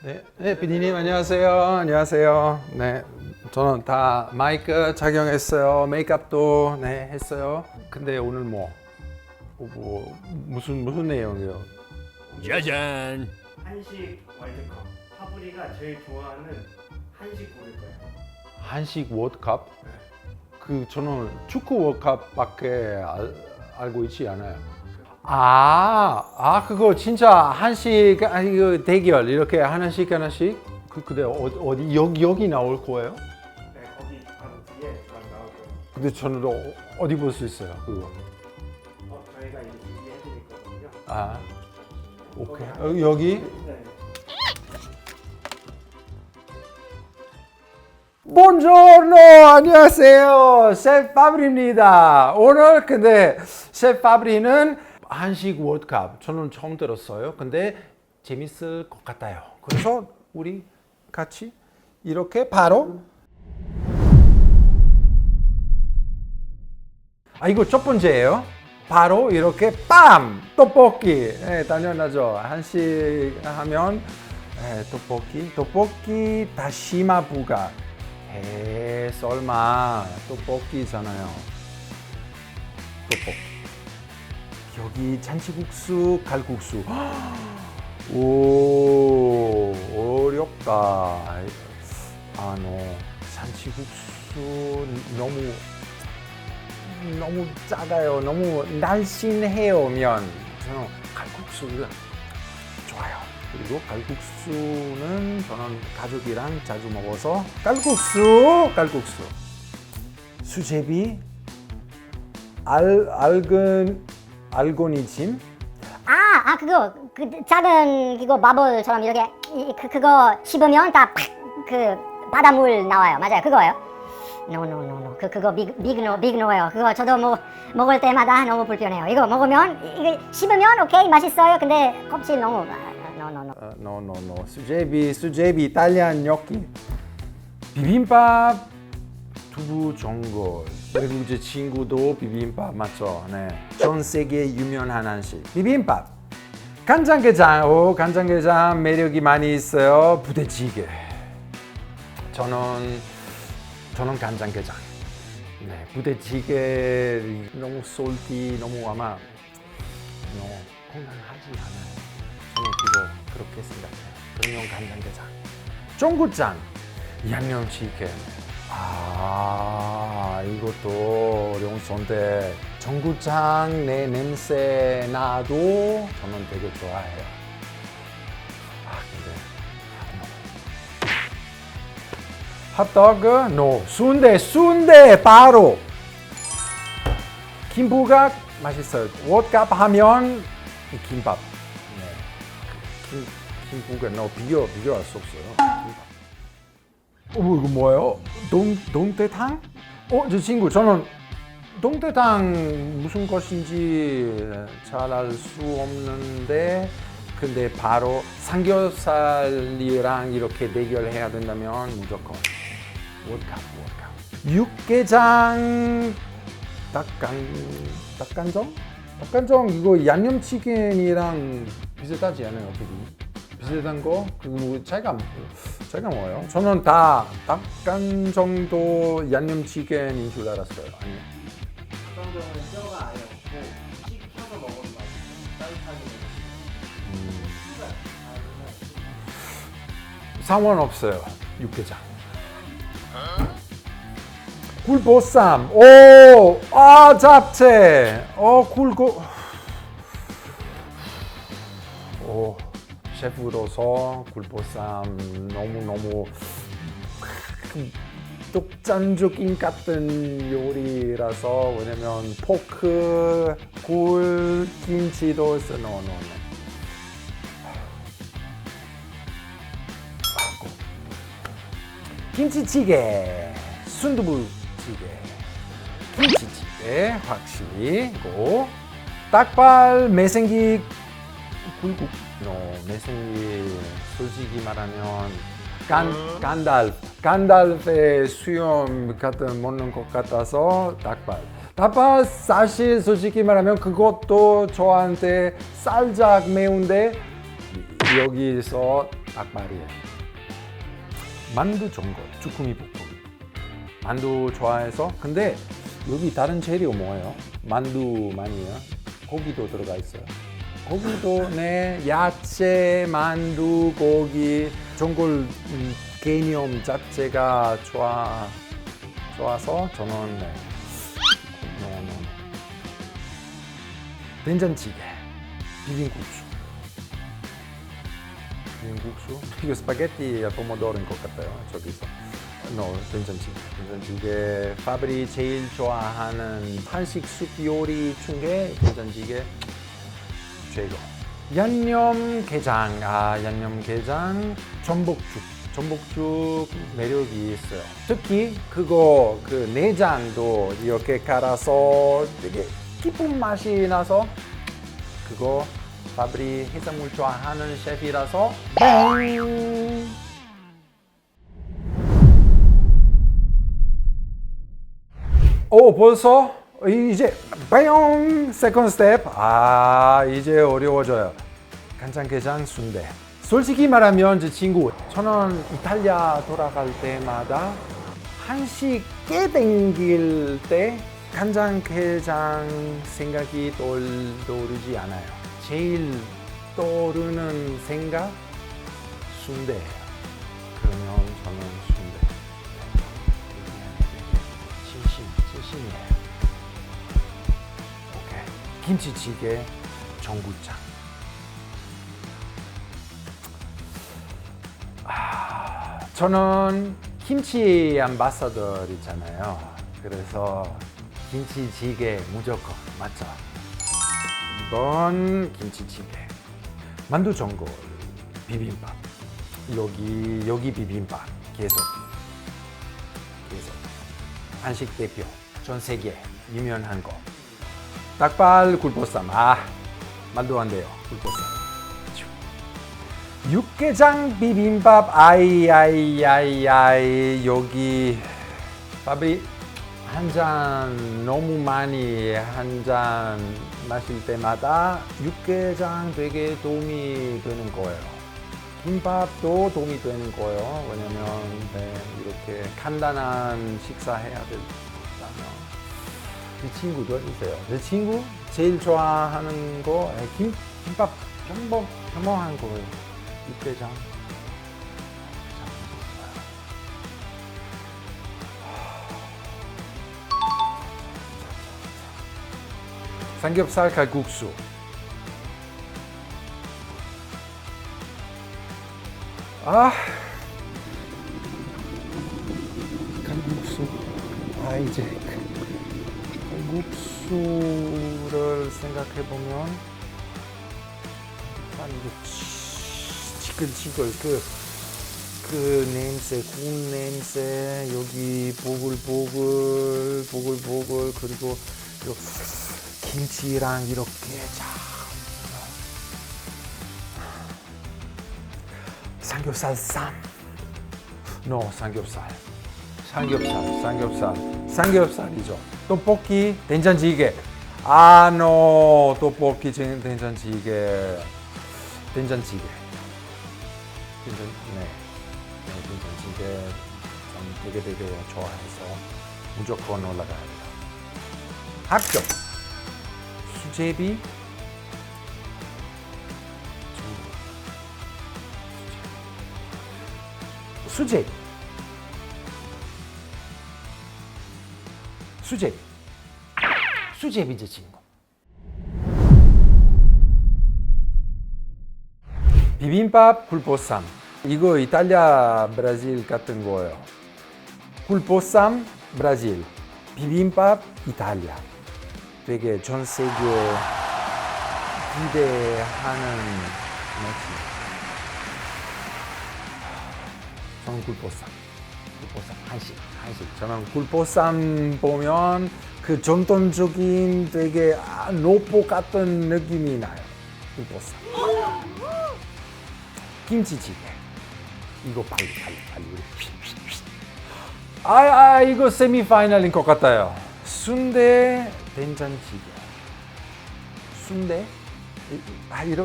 네, 비디님 안녕하세요. 안녕하세요. 네, 저는 다 마이크 착용했어요. 메이크업도 네 했어요. 근데 오늘 무슨 내용이요? 짜잔. 한식 월드컵 파브리가 제일 좋아하는 한식 고를 거예요. 한식 월드컵? 저는 축구 월드컵밖에 알고 있지 않아요. 그거 진짜 한식 이거 대결 이렇게 하나씩 근데 어디 여기 나올 거예요? 네, 거기 바로 뒤에 막 나올 거예요. 근데 저는 어디 볼 수 있어요 그거? 저희가 이제 준비해드릴 거거든요. 오케이. 여기? 네. 본조노 안녕하세요. 셰프 파브리입니다. 오늘 근데 셰프 파브리는 한식 월드컵 저는 처음 들었어요. 근데 재밌을 것 같아요. 그래서 우리 같이 이렇게 바로 이거 첫 번째예요. 바로 이렇게 빰! 떡볶이. 네, 당연하죠. 한식 하면 떡볶이 다시마 부각. 설마 떡볶이잖아요. 떡볶이. 여기 잔치국수, 칼국수. 오, 어렵다. 잔치국수 너무 작아요. 너무 날씬해요, 면. 저는 칼국수가 좋아요. 그리고 칼국수는 저는 가족이랑 자주 먹어서 칼국수. 수제비, 알고니즘. 그거 그 작은 이거 마블처럼 이렇게 그거 씹으면 다 그 바닷물 나와요. 맞아요. 그거예요. No. 그거 빅노예요. 그거 저도 먹을 때마다 너무 불편해요. 이거 먹으면 이거 씹으면 오케이 맛있어요. 근데 껍질 너무 No. 수제비, 이탈리안 gnocchi. 비빔밥, 두부 전골. 그리고 제 친구도 비빔밥 맞죠? 네. 전 세계 유명한 한식. 비빔밥. 간장게장 매력이 많이 있어요. 부대찌개. 저는 간장게장. 네, 부대찌개 너무 너무 아마 건강하지 않아요. 저는 그렇게 생각해요. 그러면 간장게장. 전구장, 양념치킨. 이것도 어려운 선택. 전구장 내 냄새 나도 저는 되게 좋아해요. 핫도그? No. 순대 바로. 김부각 맛있어요. 월드컵 하면 김밥. 네. 김부각 no 비교할 수 없어요. 이거 뭐예요? 동태탕? 저 친구 저는 동태탕 무슨 것인지 잘 알 수 없는데 근데 바로 삼겹살이랑 이렇게 대결해야 된다면 무조건 월드컵. 육개장 닭간정 이거 양념치킨이랑 비슷하지 않아요? 비슷한 거? 그리고 차이가 뭐예요? 저는 다 닭간정도 양념치킨인 줄 알았어요. 아니요. 닭강정은 뼈가 아예 없고 씹혀서 먹어도 맛있어요. 따뜻하게 먹으면. 상관없어요. 육개장. 굴보쌈. 잡채. 셰프로서 굴보쌈 너무 독창적인 같은 요리라서 왜냐면 포크, 굴, 김치도 있어. No. 김치찌개, 순두부찌개, 김치찌개 확실히 고 닭발, 매생기, 굴국. 매생기 솔직히 말하면 간달프의 수염 같은 먹는 것 같아서 닭발 사실 솔직히 말하면 그것도 저한테 살짝 매운데 여기서 닭발이에요. 만두 전골, 주꾸미 볶음. 만두 좋아해서. 근데 여기 다른 재료 뭐예요? 만두만이에요. 고기도 들어가 있어요. 고기도 네, 야채, 만두, 고기, 전골 개념 자체가 좋아서 저는 네. 된장찌개, 비빔국수. 이거 스파게티 포모도로인 것 같아요. 저기서. 된장찌개. 파브리 제일 좋아하는 한식 숲 요리 중에 된장찌개 최고. 양념게장, 양념게장, 전복죽 매력이 있어요. 특히 그거 그 내장도 이렇게 갈아서 되게 깊은 맛이 나서 그거 파브리 해산물 좋아하는 셰프이라서 뱅! 오 벌써 이제 뱅! 세컨드 스텝. 이제 어려워져요. 간장게장 순대. 솔직히 말하면 제 친구 저는 이탈리아 돌아갈 때마다 한식 깨댕길 때 간장게장 생각이 떠오르지 않아요. 제일 떠오르는 생각 순대예요. 그러면 저는 순대. 진심이에요. 오케이. 김치찌개, 전구장. 저는 김치 암바사더이잖아요. 그래서 김치찌개 무조건 맞죠? 이번 김치찌개, 만두 전골, 비빔밥. 여기 비빔밥 계속. 한식 대표 전 세계 유명한 거. 닭발 굴보쌈. 말도 안 돼요. 굴보쌈. 육개장 비빔밥. 여기 밥이 한 잔 너무 많이 한 잔 마실 때마다 육개장 되게 도움이 되는 거예요. 김밥도 도움이 되는 거예요. 왜냐면 이렇게 간단한 식사 해야 된다면 이 친구도 해주세요. 내 친구 제일 좋아하는 거 김밥 평범한 거예요. 육개장. 삼겹살 칼국수. 칼국수. 이제 칼국수를 생각해 보면 지글지글 그 냄새, 구운 냄새, 여기 보글보글 그리고 김치랑 이렇게 삼겹살 쌈. 삼겹살이죠. 떡볶이, 된장찌개. 떡볶이, 된장찌개. 된장찌개 전 되게 좋아해서 무조건 올라가야 돼요. 합격. 수제비. 수제비 제 친구. 비빔밥, 굴보쌈. 이거 이탈리아, 브라질 같은 거예요. 굴보쌈, 브라질. 비빔밥, 이탈리아. 되게 전 세계 기대하는 맛이. 저는 굴보쌈 한식. 저는 굴보쌈 보면 그 전통적인 되게 노포 같은 느낌이 나요. 굴보쌈. 김치찌개. 이거 빨리. 이거 세미파이널인 것 같아요. 순대, 된장찌개. 순대?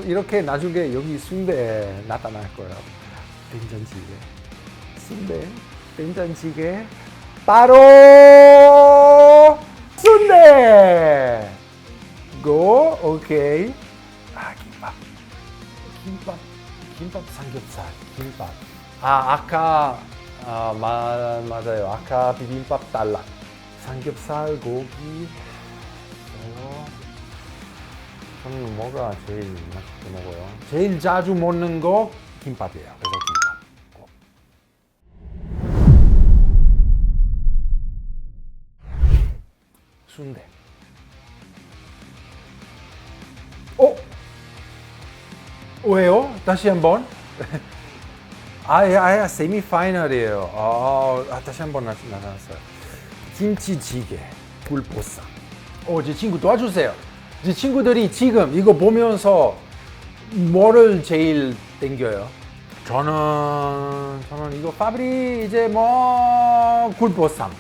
이렇게 나중에 여기 순대 나타날 거예요. 된장찌개. 순대, 된장찌개. 바로 순대. 고, 오케이. 아, 김밥 삼겹살, 김밥. 아, 아까 맞아요. 아까 비빔밥 달라. 삼겹살, 고기. 저는 뭐가 제일 맛있게 먹어요? 제일 자주 먹는 거 김밥이에요. 그래서 김밥. 순대. 왜요? 다시 한번. 세미파이널이에요. 다시 한번 나왔어요. 김치찌개, 굴보쌈. 제 친구 도와주세요. 제 친구들이 지금 이거 보면서 뭐를 제일 땡겨요? 저는 이거 파브리 이제 굴보쌈.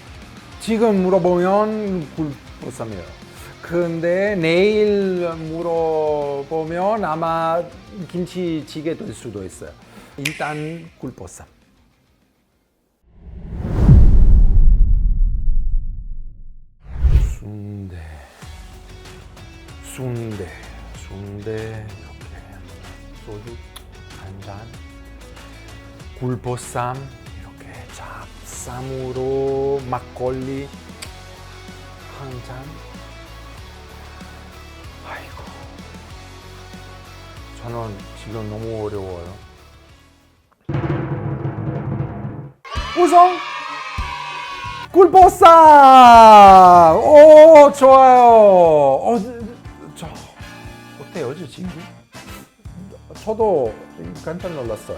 지금 물어보면 굴보쌈이에요. 근데 내일 물어보면 아마 김치찌개 될 수도 있어요. 일단 굴보쌈. 순대 이렇게 소주 한 잔, 굴보쌈 이렇게 sap쌈으로 막걸리 한 잔. 아이고, 저는 지금 너무 어려워요. 우선 굴보쌈! 오, 좋아요. 어때요, 저 친구? 저도 깜짝 놀랐어요.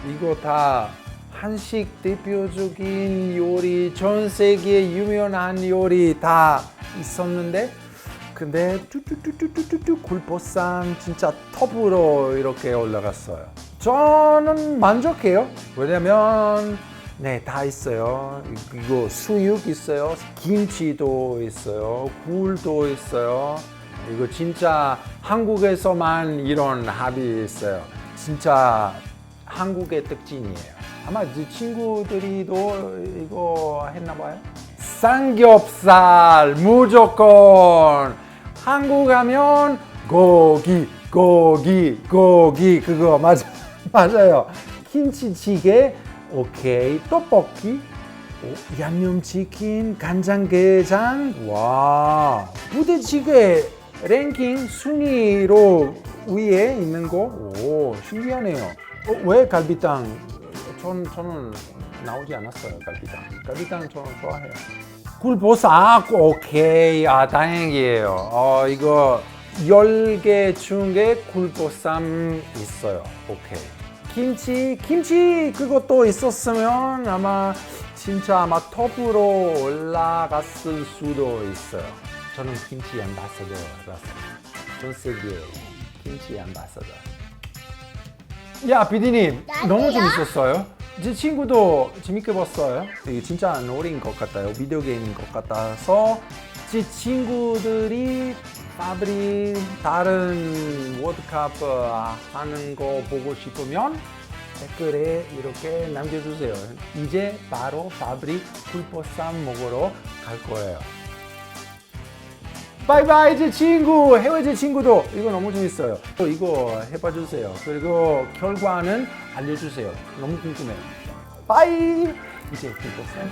이거 다 한식 대표적인 요리, 전 세계 유명한 요리 다 있었는데, 근데 뚜뚜뚜뚜뚜뚜 굴보쌈 진짜 톱으로 이렇게 올라갔어요. 저는 만족해요. 왜냐면 다 있어요. 이거 수육 있어요. 김치도 있어요. 굴도 있어요. 이거 진짜 한국에서만 이런 합이 있어요. 진짜 한국의 특징이에요. 아마 이 친구들이도 이거 했나 봐요. 삼겹살 무조건. 한국 가면 고기 그거 맞아요. 김치찌개 오케이. 떡볶이, 양념치킨, 간장게장. 와, 부대찌개 랭킹 순위로 위에 있는 거. 오, 신기하네요. 왜 갈비탕? 저는 나오지 않았어요. 갈비탕 저는 좋아해요. 굴보쌈 오케이. 다행이에요. 이거 10개 중에 굴보쌈 있어요. 오케이. 김치 그것도 있었으면 아마 진짜 톱으로 올라갔을 수도 있어요. 저는 김치 앰바사더라서 전 세계 김치 앰바사더. 야, 비디님 너무 재밌었어요. 제 친구도 재밌게 봤어요. 이게 진짜 놀이인 것 같아요. 비디오 게임인 것 같아서 제 친구들이 파브리 다른 월드컵 하는 거 보고 싶으면 댓글에 이렇게 남겨주세요. 이제 바로 파브리 굴보쌈 먹으러 갈 거예요. 바이바이 제 친구, 해외 제 친구도 이거 너무 재밌어요. 이거 해봐주세요. 그리고 결과는 알려주세요. 너무 궁금해요. 바이. 이제 굴보쌈